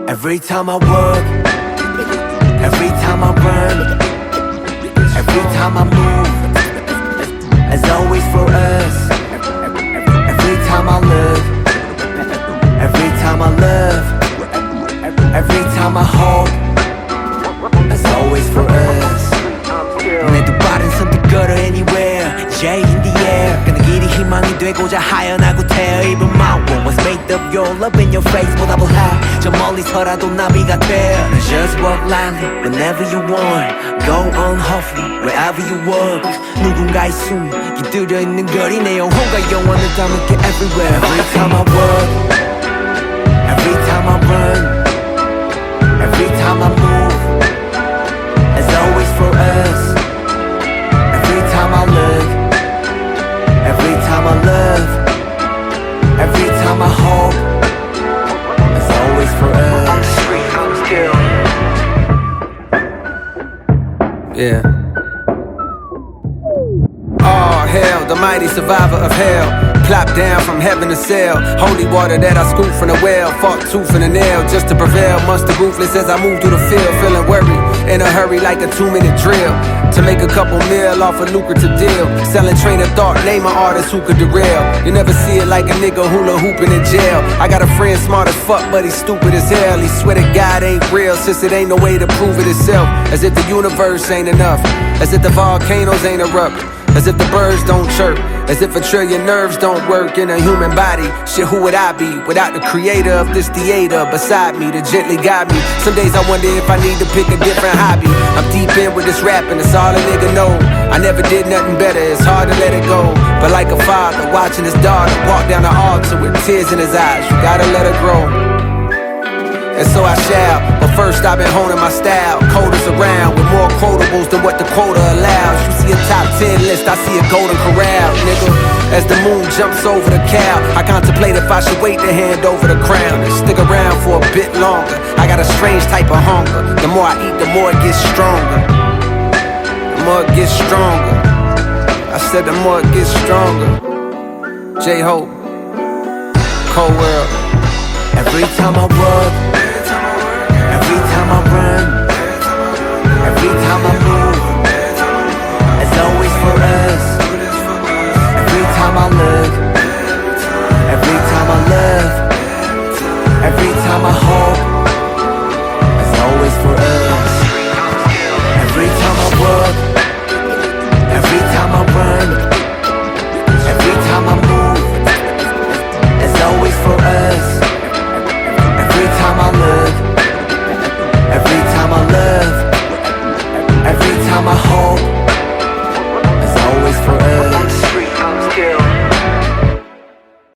Every time I work, every time I run, every time I move, as always for us. Every time I look, every time I love, every time I hope, as always for us. 내 두 발은 선뜻 걸어 anywhere, J in the air. 가는 길이 희망이 되고자 하연하고 태어. Even my world was made of your love in your face. 보다 볼하 저 멀리서라도 나비가 돼. Just walk lightly whenever you want. Go on hopefully wherever you walk. 누군가의 숨이 깃들여 있는 거리 내 영혼과 영원을 담을게 everywhere. Every time I walk, every time I run, every time I move, as always for us. Every time I look, every time I love, every time I hope, it's always for us. Yeah. Oh hell, the mighty survivor of hell. Plopped down from heaven to sail. Holy water that I scooped from the well. Fought tooth and a nail just to prevail. Monster ruthless as I move through the field. Feeling worried, in a hurry like a 2-minute drill. To make a couple mil off a lucrative deal. Selling train of thought, name an artist who could derail. You never see it like a nigga hula hooping in jail. I got a friend smart as fuck but he's stupid as hell. He swear that God ain't real since it ain't no way to prove it itself. As if the universe ain't enough. As if the volcanoes ain't erupt. As if the birds don't chirp. As if a trillion nerves don't work in a human body. Shit, who would I be without the creator of this theater beside me to gently guide me? Some days I wonder if I need to pick a different hobby. I'm deep in with this rapping, that's all a nigga know. I never did nothing better, it's hard to let it go. But like a father watching his daughter walk down the altar with tears in his eyes, you gotta let her grow. And so I shall, but first I've been honing my style. Coders around with more quotables than what the quota allows. You see a top 10 list, I see a golden corral, nigga. As the moon jumps over the cow, I contemplate if I should wait to hand over the crown and stick around for a bit longer. I got a strange type of hunger. The more I eat, the more it gets stronger. The more it gets stronger. I said the more it gets stronger. J-Hope, Cold World. Every time I work, every time I run, every time I